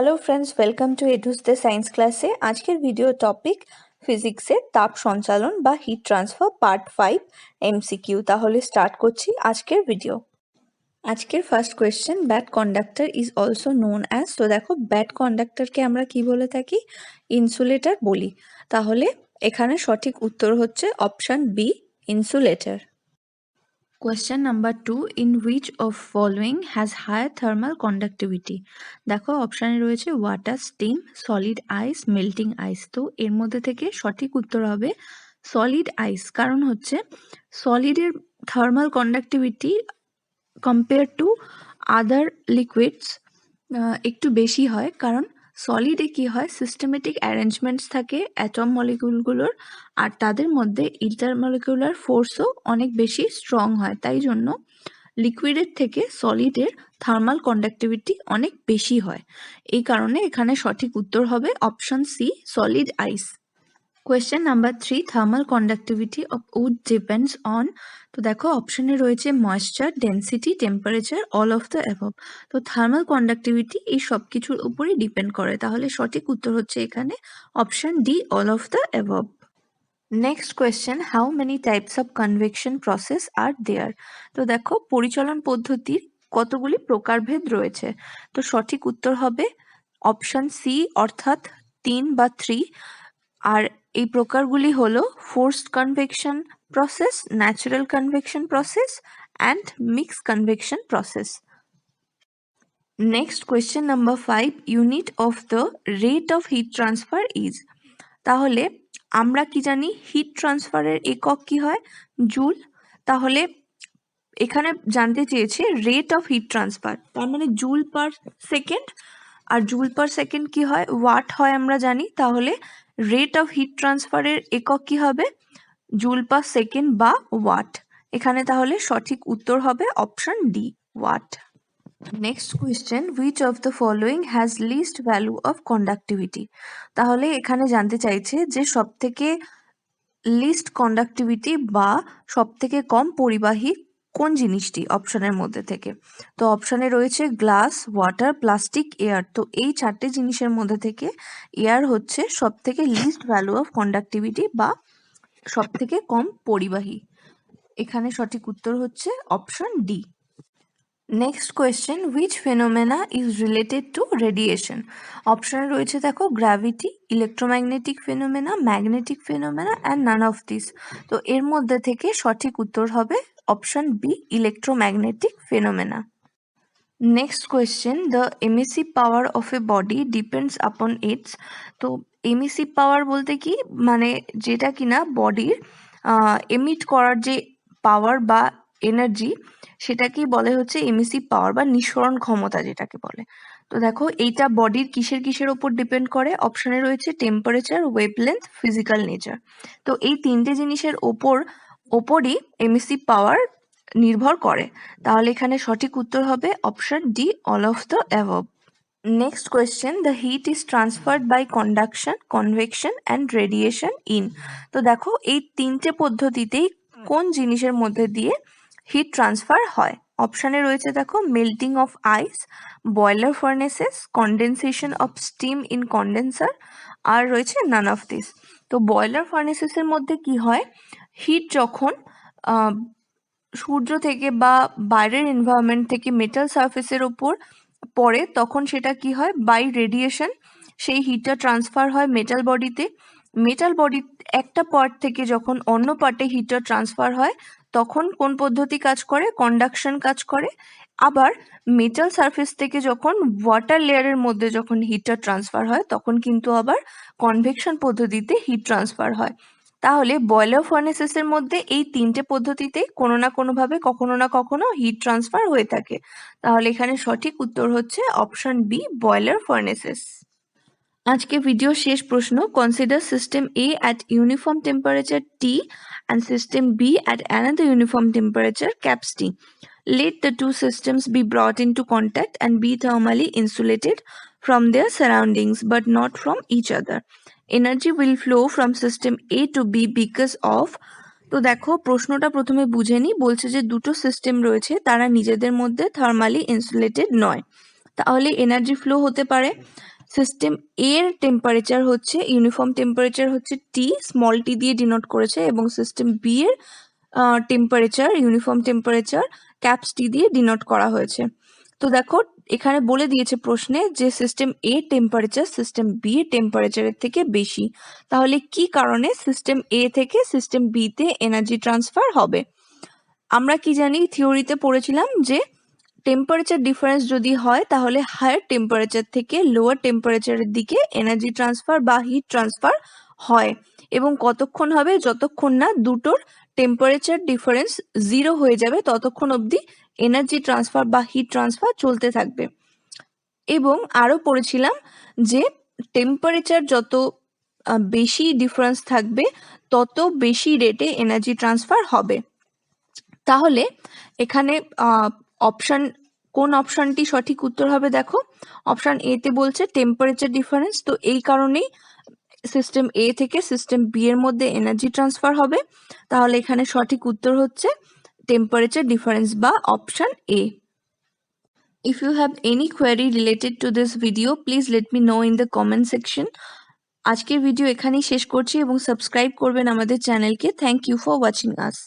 Hello friends, welcome to এডুস the science ক্লাসে। আজকের ভিডিও টপিক ফিজিক্সের তাপ সঞ্চালন বা হিট ট্রান্সফার পার্ট 5 এমসিকিউ। তাহলে স্টার্ট করছি আজকের ভিডিও। আজকের first question, bad conductor is also known as. তো দেখো, ব্যাড কন্ডাক্টরকে আমরা কি বলে থাকি? ইনসুলেটর বলি। তাহলে এখানে সঠিক উত্তর হচ্ছে option B, insulator. Question number 2, in which of following has higher thermal conductivity? দেখো অপশানে রয়েছে ওয়াটার, স্টিম, সলিড আইস, মেল্টিং আইস। তো এর মধ্যে থেকে সঠিক উত্তর হবে সলিড আইস। কারণ হচ্ছে সলিডের thermal conductivity compare to other liquids একটু বেশি হয়। কারণ সলিডে কি হয়, সিস্টেমেটিক অ্যারেঞ্জমেন্টস থাকে অ্যাটম মলিকিউলগুলোর, আর তাদের মধ্যে ইন্টারমলিকুলার ফোর্সও অনেক বেশি স্ট্রং হয়। তাই জন্য লিকুইডের থেকে সলিডের থার্মাল কন্ডাক্টিভিটি অনেক বেশি হয়। এই কারণে এখানে সঠিক উত্তর হবে option C, solid ice. Question number 3, thermal conductivity of wood depends on. তো দেখো অপশনে রয়েছে moisture, density, temperature, all of the above. তো থার্মাল কন্ডাক্টিভিটি এই সব কিছুর উপরই ডিপেন্ড করে। তাহলে সঠিক উত্তর হচ্ছে এখানে option D, all of the above. Next question, how many types of convection process are there. তো দেখো পরিচালন পদ্ধতির কতগুলি প্রকারভেদ রয়েছে। তো সঠিক উত্তর হবে অপশন সি, অর্থাৎ 3 বা 3। আর এই প্রকারগুলি হলো forced convection process, natural convection process and mix convection process. Next question number 5, unit of the rate of heat transfer is. তাহলে আমরা কি জানি হিট ট্রান্সফারের একক কি হয়? জুল। তাহলে এখানে জানতে চেয়েছে রেট অফ হিট ট্রান্সফার, তার মানে জুল পার সেকেন্ড। আর জুল পার সেকেন্ড কি হয়? ওয়াট হয় আমরা জানি। তাহলে রেট অফ হিট ট্রান্সফারের একক কি হবে? জুল পার সেকেন্ড বা ওয়াট। এখানে তাহলে সঠিক উত্তর হবে option D, watt. Next question, which of the following has least value of conductivity. তাহলে এখানে জানতে চাইছে যে সব থেকে লিস্ট কন্ডাক্টিভিটি বা সব থেকে কম পরিবাহী কোন জিনিসটি অপশনের মধ্যে থেকে। তো অপশনে রয়েছে গ্লাস, ওয়াটার, প্লাস্টিক, এয়ার। তো এই চারটে জিনিসের মধ্যে থেকে এয়ার হচ্ছে সব থেকে লিস্ট ভ্যালু অফ কন্ডাক্টিভিটি বা সব থেকে কম পরিবাহী। এখানে সঠিক উত্তর হচ্ছে option D. Next question, which phenomena is related to radiation. অপশনে রয়েছে দেখো gravity, electromagnetic phenomena, magnetic phenomena and none of this. তো এর মধ্যে থেকে সঠিক উত্তর হবে option B, electromagnetic phenomena. Next question, the emissive power of a body depends upon its. তো এমিসিভ পাওয়ার বলতে কি, মানে যেটা কিনা বডির এমিট করার যে পাওয়ার বা এনার্জি, সেটাকেই বলে হচ্ছে এমিসিভ পাওয়ার বা নিঃসরণ ক্ষমতা যেটাকে বলে। তো দেখো এইটা বডির কিসের কিসের ওপর ডিপেন্ড করে? অপশনে রয়েছে টেম্পারেচার, ওয়েভলেন্থ, ফিজিক্যাল নেচার। তো এই তিনটে জিনিসের ওপরই এমিসিভ পাওয়ার নির্ভর করে। তাহলে এখানে সঠিক উত্তর হবে option D, all of the above. Next question, the heat is transferred by conduction, convection and radiation in. তো দেখো এই তিনটে পদ্ধতিতেই কোন জিনিসের মধ্যে দিয়ে হিট ট্রান্সফার হয়? অপশানে রয়েছে দেখো melting of ice, boiler furnaces, condensation of steam in condenser, আর রয়েছে নান অফ দিস। তো বয়লার ফার্নেসেসের মধ্যে কি হয়, হিট যখন সূর্য থেকে বা বাইরের এনভায়রনমেন্ট থেকে মেটাল সারফেসের ওপর পড়ে, তখন সেটা কি হয়, বাই রেডিয়েশন সেই হিটটা ট্রান্সফার হয় মেটাল বডিতে। মেটাল বডি একটা পার্ট থেকে যখন অন্য পার্টে হিটটা ট্রান্সফার হয়, তখন কোন পদ্ধতি কাজ করে? কন্ডাকশন কাজ করে। আবার মেটাল সারফেস থেকে যখন ওয়াটার লেয়ারের মধ্যে যখন হিটটা ট্রান্সফার হয়, তখন কিন্তু আবার কনভেকশন পদ্ধতিতে হিট ট্রান্সফার হয়। তাহলে বয়লার ফার্নেসেসের মধ্যে এই তিনটে পদ্ধতিতেই কোনো না কোনোভাবে কখনো না কখনো হিট ট্রান্সফার হয়ে থাকে। তাহলে এখানে সঠিক উত্তর হচ্ছে অপশন বি, বয়লার ফার্নেসেস। আজকে ভিডিও শেষ প্রশ্ন, consider system A at uniform temperature T and system B at another uniform temperature caps T. Let the two systems be brought into contact and be thermally insulated from their surroundings but not from each other. Energy will flow from system A to B because of. তো দেখো প্রশ্নটা প্রথমে বুঝে নি। বলছে যে দুটো system রয়েছে, তারা নিজেদের মধ্যে থার্মালি ইনসুলেটেড নয়, তাহলে এনার্জি ফ্লো হতে পারে সিস্টেম এর টেম্পারেচার হচ্ছে ইউনিফর্ম টেম্পারেচার হচ্ছে টি, স্মল টি দিয়ে ডিনোট করেছে, এবং সিস্টেম বি এর টেম্পারেচার ইউনিফর্ম টেম্পারেচার ক্যাপস টি দিয়ে ডিনোট করা হয়েছে। তো দেখো এখানে বলে দিয়েছে প্রশ্নে যে system A temperature system B এর টেম্পারেচারের থেকে বেশি, তাহলে কি কারণে সিস্টেম এ থেকে সিস্টেম বি তে এনার্জি ট্রান্সফার হবে। আমরা কি জানি, থিওরিতে পড়েছিলাম যে টেম্পারেচার ডিফারেন্স যদি হয় তাহলে হায়ার টেম্পারেচার থেকে লোয়ার টেম্পারেচারের দিকে এনার্জি ট্রান্সফার বা হিট ট্রান্সফার হয়, এবং কতক্ষণ হবে, যতক্ষণ না দুটোর টেম্পারেচার ডিফারেন্স 0 হয়ে যাবে ততক্ষণ অবধি এনার্জি ট্রান্সফার বা হিট ট্রান্সফার চলতে থাকবে। এবং আরো পড়েছিলাম যে টেম্পারেচার যত বেশি ডিফারেন্স থাকবে তত বেশি রেটে এনার্জি ট্রান্সফার হবে। তাহলে এখানে অপশন কোন অপশনটি সঠিক উত্তর হবে, দেখো অপশন এ তে বলছে টেম্পারেচার ডিফারেন্স, তো এই কারণেই সিস্টেম এ থেকে সিস্টেম বি এর মধ্যে এনার্জি ট্রান্সফার হবে। তাহলে এখানে সঠিক উত্তর হচ্ছে টেম্পারেচার ডিফারেন্স বা option A. If you have any query related to this video, please let me know in the comment section. আজকের ভিডিও এখানেই শেষ করছি এবং সাবস্ক্রাইব করবেন আমাদের চ্যানেলকে। Thank you for watching us.